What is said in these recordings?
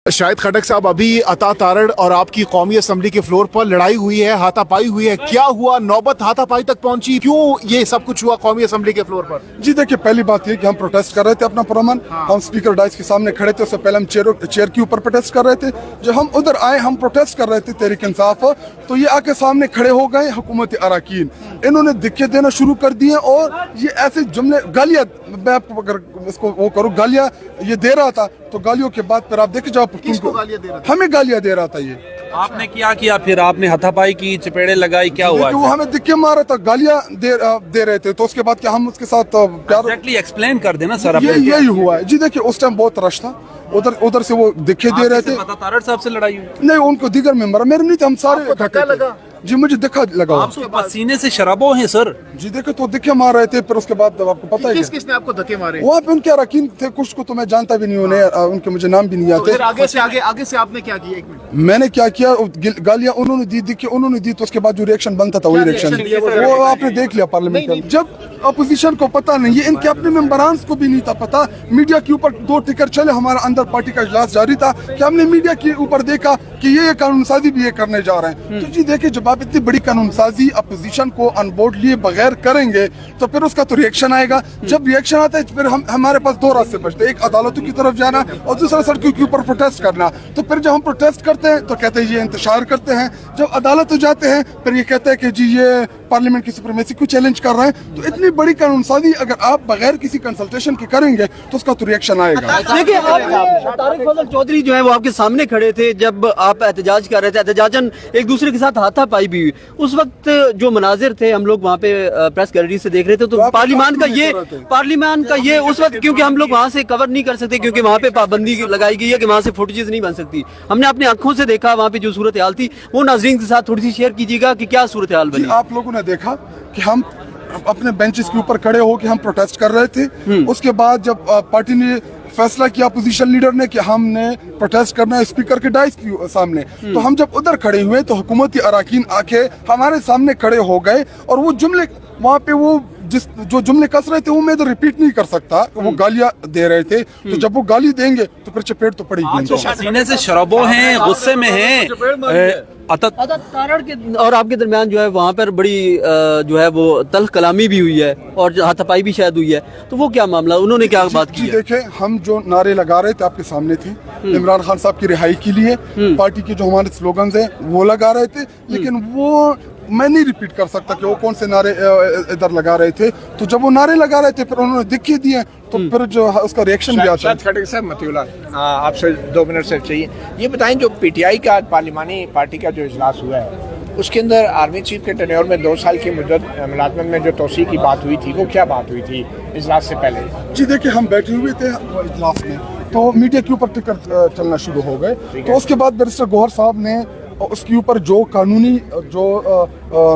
शाहिद खटक साहब, अभी अता तारड़ और आपकी कौमी असम्बली के फ्लोर पर लड़ाई हुई है, हाथापाई हुई है, क्या हुआ? नौबत हाथापाई तक पहुंची, क्यों ये सब कुछ हुआ कौमी असम्बली के फ्लोर पर? जी देखिए, पहली बात ये कि हम प्रोटेस्ट कर रहे थे अपना पुरअमन। हम स्पीकर डाइस के सामने खड़े थे, उससे पहले हम चेयर के ऊपर प्रोटेस्ट कर रहे थे। जब हम उधर आए, हम प्रोटेस्ट कर रहे थे तहरीक इंसाफ, तो ये आके सामने खड़े हो गए हुकूमत अराकीन। इन्होंने दिक्कत देना शुरू कर दिए और ये ऐसे जुमले, गालियाँ, मैं आपको अगर इसको वो करूँ, गालियाँ ये दे रहा था, तो गालियों के बाद फिर आप देखे जब हमें गालियाँ दे रहा था। ये आपने क्या किया फिर? आपने हाथापाई की, चपेड़े लगाई, क्या हुआ? वो हमें दिक्कत मार रहा था, गालियाँ दे रहे थे, तो उसके बाद क्या हम उसके साथ एग्जैक्टली एक्सप्लेन कर देना सर। यही हुआ है जी। देखिए उस टाइम बहुत रश था, उधर से वो दिखे दे रहे थे। तारड़ साहब से लड़ाई हुई? नहीं, उनको दीगर मेंबर, मेरे नहीं थे, हम सारे धक्का लगा जी, मुझे धक्का लगा। आपके पसीने से शराबो हैं सर जी। देखे तो दिक्के मार रहे थे, फिर उसके बाद आपको पता है किसने आपको धक्के मारे? वहाँ पे उनके अराकीन थे, कुछ को तो मैं जानता भी नहीं, उन्हें उनके मुझे नाम भी नहीं आते। आगे से आपने क्या किया? एक मिनट, मैंने क्या किया, गालियाँ उन्होंने दी, तो उसके बाद जो रिएक्शन बनता था वही रिएक्शन वो आपने देख लिया पार्लियामेंट में। जब अपोजिशन को पता नहीं है, इनके अपने मेंबरान को भी नहीं था पता, मीडिया के ऊपर 2 टिकर चले, हमारा अंदर पार्टी का इजलास जारी था, कि हमने मीडिया के ऊपर देखा कि ये कानून साजी भी ये करने जा रहे हैं। तो जी देखिए, जब आप इतनी बड़ी कानून साजी अपोजिशन को अनबोर्ड लिए बगैर करेंगे, तो फिर उसका तो रिएक्शन आएगा। जब रिएक्शन आता है, फिर हमारे पास 2 रास्ते बचते हैं, एक अदालतों की तरफ जाना और दूसरा सड़कों के ऊपर प्रोटेस्ट करना। तो फिर जब हम प्रोटेस्ट करते हैं तो कहते हैं ये इंतशार करते हैं, जब अदालत हो जाते हैं फिर ये कहते हैं कि जी ये पार्लियामेंट की सुप्रीमेसी को चैलेंज कर रहे हैं। तो इतनी बड़ी कानून साजी अगर आप बगैर किसी कंसल्टेशन के करेंगे तो उसका तो रिएक्शन आएगा। देखिए, तारिक फजल चौधरी जो है वो आपके सामने खड़े थे जब आप एहतजाज कर रहे थे, एहतजाजन एक दूसरे के साथ हाथापाई भी हुई। उस वक्त जो मनाजिर थे, हम लोग वहाँ पे प्रेस गैलरी से देख रहे थे, तो पार्लियामान का ये उस वक्त, क्योंकि हम लोग वहाँ से कवर नहीं कर सकते, क्योंकि वहाँ पे पाबंदी लगाई गई है कि वहाँ से फुटेजेस नहीं बन सकती। हमने अपनी आंखों से देखा वहाँ पे जो सूरत हाल थी, वो नाजरीन के साथ थोड़ी सी शेयर कीजिएगा कि क्या सूरत हाल बनी। आप लोगों ने देखा कि हम अपने बेंचेस के ऊपर खड़े हो के हम प्रोटेस्ट कर रहे थे। उसके बाद जब पार्टी ने फैसला किया, अपोजिशन लीडर ने, कि हमने प्रोटेस्ट करना है स्पीकर के डाइस के सामने, तो हम जब उधर खड़े हुए तो हुकूमती अराकीन आके हमारे सामने खड़े हो गए और वो जुमले वहाँ पे वो जो जुमले कस रहे थे वो मैं तो रिपीट नहीं कर सकता, वो गालियाँ दे रहे थे। तो जब वो गाली देंगे तो फिर चपेट तो पड़ेगी। पसीने से शराबो हैं, गुस्से में हैं। अता तारड़ के और आपके दरमियान जो है वहाँ पर बड़ी जो है वो तल्ख कलामी भी हुई है और हाथापाई भी शायद हुई है, तो वो क्या मामला, उन्होंने क्या बात की? देखे, हम जो नारे लगा रहे थे आपके सामने थे, इमरान खान साहब की रिहाई के लिए, पार्टी के जो हमारे स्लोगन्स हैं वो लगा रहे थे, लेकिन वो मैं नहीं रिपीट कर सकता कि वो कौन से नारे इधर लगा रहे थे। तो जब वो नारे लगा रहे थे फिर उन्होंने दिखे दिए, तो फिर जो उसका रिएक्शन भी आता है। खटक साहब, मतीउल्लाह, आपसे 2 मिनट से चाहिए। ये बताएं, जो पीटीआई का पार्लिमानी पार्टी का जो इजलास हुआ है, उसके अंदर आर्मी चीफ के टेन्योर में 2 साल की मुद्दत मुलाजमत में जो तोसी की बात हुई थी, वो क्या बात हुई थी इजलास से पहले? जी देखिए, हम बैठे हुए थे इजलास में, तो मीडिया के ऊपर टिकट चलना शुरू हो गए। तो उसके बाद बैरिस्टर गौहर साहब ने उसके ऊपर जो कानूनी जो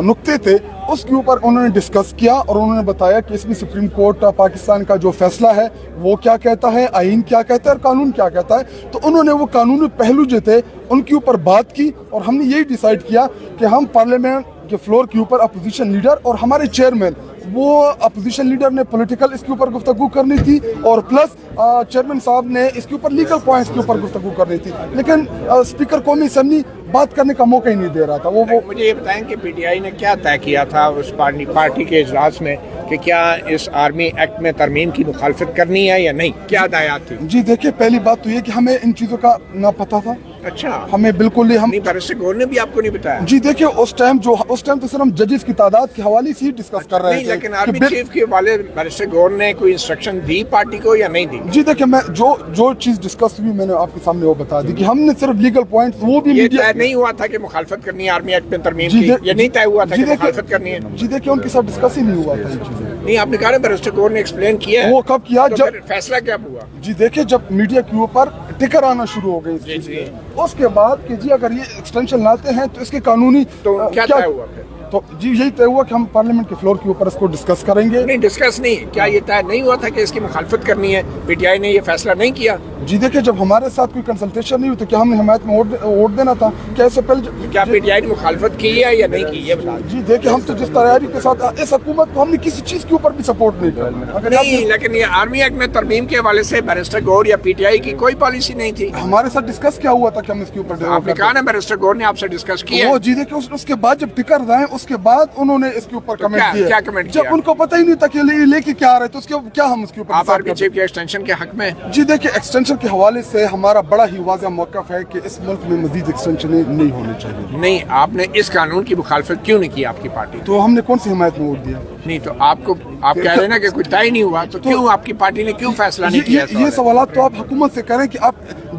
नुक्ते थे उसके ऊपर उन्होंने डिस्कस किया और उन्होंने बताया कि इसमें सुप्रीम कोर्ट पाकिस्तान का जो फैसला है वो क्या कहता है, आइन क्या कहता है और कानून क्या कहता है। तो उन्होंने वो कानूनी पहलू जो थे उनके ऊपर बात की और हमने यही डिसाइड किया कि हम पार्लियामेंट के फ्लोर के ऊपर अपोजिशन लीडर और हमारे चेयरमैन, वो अपोजिशन लीडर ने पॉलिटिकल इसके ऊपर गुफ्तगू करनी थी और प्लस चेयरमैन साहब ने इसके ऊपर लीगल पॉइंट्स के ऊपर गुफ्तगू करनी थी, लेकिन स्पीकर कौमी असम्बली बात करने का मौका ही नहीं दे रहा था। वो मुझे ये बताएं कि पीटीआई ने क्या तय किया था उस पार्टी के इजलास में कि क्या इस आर्मी एक्ट में तरमीम की मुखालफत करनी है या नहीं, क्या हदायत थी? जी देखिए, पहली बात तो ये कि हमें इन चीज़ों का ना पता था। अच्छा, हमें बिल्कुल ही बैरिस्टर गौहर ने भी आपको नहीं बताया? जी देखिए, उस टाइम तो सिर्फ हम जजेस की तादाद के हवाले से ही डिस्कस कर रहे थे। लेकिन आर्मी चीफ के हवाले बैरिस्टर गौहर ने कोई इंस्ट्रक्शन दी पार्टी को या नहीं दी? जी देखिए, मैं जो चीज डिस्कस हुई मैंने आपके सामने वो बता दी कि हमने सिर्फ लीगल पॉइंट्स, वो भी तय नहीं हुआ था कि मुखालफत करनी है आर्मी एक्ट में तरमीम की, ये नहीं तय हुआ था कि मुखालफत करनी है? जी देखिए, उनके साथ डिस्कस ही नहीं हुआ था ये चीजें। नहीं, आपने कहा बैरिस्टर गौहर ने एक्सप्लेन किया, वो कब किया? तो जब फैसला क्या हुआ? जी देखिए, जब मीडिया के ऊपर टिकर आना शुरू हो गई, उसके बाद कि जी अगर ये एक्सटेंशन लाते हैं तो इसके कानूनी तो क्या तय हुआ फिर? तो जी यही तय हुआ कि हम पार्लियामेंट के फ्लोर के ऊपर इसको डिस्कस करेंगे। नहीं डिस्कस नहीं, क्या ये तय नहीं हुआ था कि इसकी मुखालफत करनी है? पीटीआई ने ये फैसला नहीं किया? जी देखिए, जब हमारे साथ कोई कंसल्टेशन नहीं हुई तो क्या हमने हिमायत में वोट देना था? क्या इससे पहले क्या पीटीआई ने मुखालफत की है या नहीं की, ये बता दें। जी देखिए, हम तो जिस तैयारी के साथ इस हुकूमत को हमने किसी चीज के ऊपर भी सपोर्ट नहीं किया। अगर नहीं, लेकिन ये आर्मी एक्ट में तरमीम के हवाले से बैरिस्टर गौर या पीटीआई की कोई पॉलिसी नहीं थी। हमारे साथ डिस्कस क्या हुआ था कि हम इसके ऊपर आपने कहा ना बैरिस्टर गौर ने आपसे डिस्कस किया? वो जी देखिए, उसके बाद जब टिकर रहे उसके बाद उन्होंने इसके ऊपर कमेंट किया। क्या कमेंट जब किया? उनको पता ही नहीं था कि लेके क्या आ रहे, तो उसके क्या हम उसके ऊपर आप आर्मी चीफ के एक्सटेंशन के हक में? जी देखिए, एक्सटेंशन के हवाले से हमारा बड़ा ही वाज़ेह मौक़िफ़ है कि इस मुल्क में मजीद एक्सटेंशन नहीं होने चाहिए। नहीं, आपने इस कानून की मुखालफत क्यों नहीं की आपकी पार्टी? तो हमने कौन सी हिमायत में वोट दिया? नहीं, तो आप कह रहे हैं ना कि कोई तय नहीं हुआ, तो क्यों आपकी पार्टी ने क्यों फैसला नहीं किया? ये सवाल तो आप हुकूमत से करें कि आप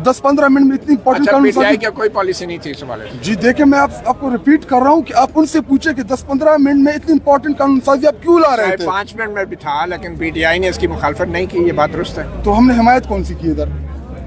10-15 मिनट में इतनी इंपॉर्टेंट अच्छा, कानून पीटीआई की कोई पॉलिसी नहीं थी इस हवाले से? जी देखिए, मैं आपको रिपीट कर रहा हूँ कि आप उनसे पूछे कि 10-15 मिनट में इतनी इंपॉर्टेंट कानून साजी आप क्यों ला रहे थे? 5 मिनट में भी था, लेकिन पीटीआई ने इसकी मुखालफत नहीं की, ये बात दुरुस्त है? तो हमने हिमायत कौन सी की इधर?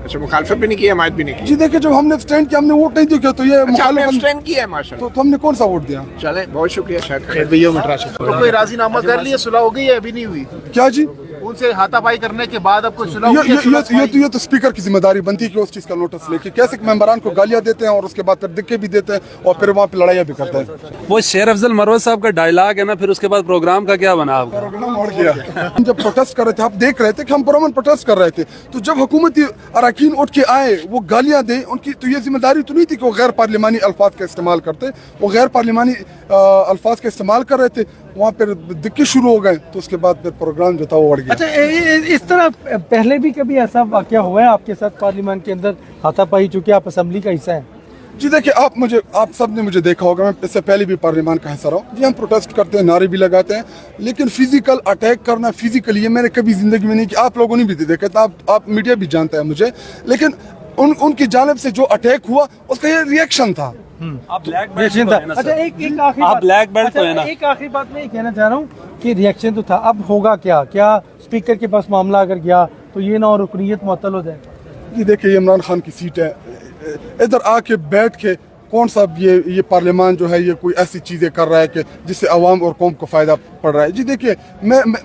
अच्छा, मुखालफत भी नहीं की, हमायत भी नहीं की? जी देखिए, जब हमने स्टैंड किया हमने वोट नहीं दिया, तो ये अच्छा, आपने मुखालिफ abstain किया है माशाल्लाह। तो हमने कौन सा वोट दिया? चले, बहुत शुक्रिया। शायद तो कोई राजीनामा कर लिया, सुलह हो गई है? अभी नहीं हुई? क्या जी? उनसे हाथापाई करने के बाद अब कोई सुलह ये हुई ये है? सुलह ये ये तो स्पीकर की जिम्मेदारी बनती है कि उस चीज का नोटिस लेके कैसे मेंबरान को गालियां देते हैं और उसके बाद फिर दिक्के भी देते हैं और फिर वहाँ पे लड़ाइयाँ भी करते हैं। वो शेर अफजल मरवत साहब का डायलॉग है ना, फिर उसके बाद प्रोग्राम का क्या बना आपका? प्रोग्राम और गया। हम जब प्रोटेस्ट कर रहे थे, आप देख रहे थे कि हम पुरअमन प्रोटेस्ट कर रहे थे, तो जब हुकूमती अरकान उठ के आए, वो गालियां दें, उनकी तो ये जिम्मेदारी तो नहीं थी कि वो गैर पार्लिमानी अल्फाज का इस्तेमाल करते। वो गैर पार्लिमानी अल्फाज का इस्तेमाल कर रहे थे, वहाँ पर दिक्कत शुरू हो गए, तो उसके बाद फिर प्रोग्राम जो था वो बढ़ गया। अच्छा, इस तरह पहले भी कभी ऐसा वाकया हुआ है आपके साथ पार्लियामेंट के अंदर हाथापाई, चूंकि आप असेंबली का हिस्सा हैं? जी देखिए, आप सब ने मुझे देखा होगा, मैं इससे पहले भी पार्लियामान का हिस्सा रहा हूँ। जी हम प्रोटेस्ट करते हैं, नारे भी लगाते हैं, लेकिन फिजिकल अटैक करना, फिजिकली, ये मैंने कभी जिंदगी में नहीं किया। आप लोगों ने भी देखा था, आप मीडिया भी जानता है मुझे, लेकिन उनकी जानिब से जो अटैक हुआ उसका ये रिएक्शन था। आप ब्लैक बेल्ट तो है ना अच्छा, सर? एक आखिरी आप बात- ब्लैक बेल्ट तो अच्छा, है ना? एक आखिरी बात मैं ये कहना चाह रहा हूँ कि रिएक्शन तो था, अब होगा क्या स्पीकर के पास मामला अगर गया तो ये ना और रुकनीयत मुअत्तल हो जाए? जी देखिए, ये इमरान खान की सीट है, इधर आके बैठ के कौन सा ये पार्लियामान जो है ये कोई ऐसी चीज़ें कर रहा है कि जिससे अवाम और कौम को फ़ायदा पड़ रहा है। जी देखिए,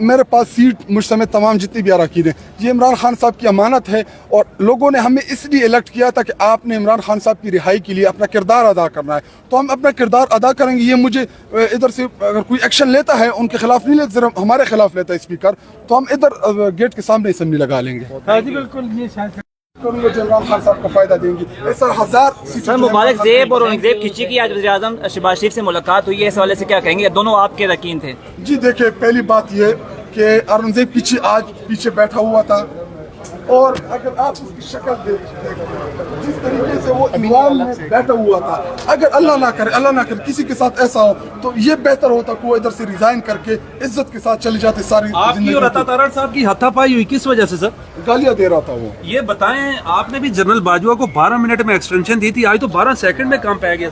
मेरे पास सीट मुझ समेत तमाम जितनी भी अरकान हैं, ये इमरान खान साहब की अमानत है और लोगों ने हमें इसलिए इलेक्ट किया था कि आपने इमरान खान साहब की रिहाई के लिए अपना किरदार अदा करना है, तो हम अपना किरदार अदा करेंगे। ये मुझे इधर से अगर कोई एक्शन लेता है उनके खिलाफ नहीं लेता, सिर्फ हमारे खिलाफ लेता है स्पीकर, तो हम इधर गेट के सामने असेंबली लगा लेंगे। हाँ जी बिल्कुल, ये शायद करूंगा जो इमरान खान साहब को फायदा देंगी। सर, 1000 सर, मुबारक ज़ेब और औरंगज़ेब खिची की आज वज़ीर-ए-आज़म शहबाज शरीफ से मुलाकात हुई है, इस हवाले से क्या कहेंगे? दोनों आपके रकीन थे। जी देखिए, पहली बात ये कि औरंगजेब पीछे बैठा हुआ था और अगर आप उसकी शक्ल देखें, जिस तरीके से वो ईमान में बैठा हुआ था, अगर अल्लाह ना करे किसी के साथ ऐसा हो, तो ये बेहतर होता कि वो इधर से रिजाइन करके इज्जत के साथ चले जाते सारी आपकी और अता तारड़ साहब की हाथापाई हुई किस वजह से सर? गालियां दे रहा था वो। ये बताएं, आपने भी जनरल बाजवा को 12 मिनट में एक्सटेंशन दी थी, आज तो 12 सेकंड में काम पै गया।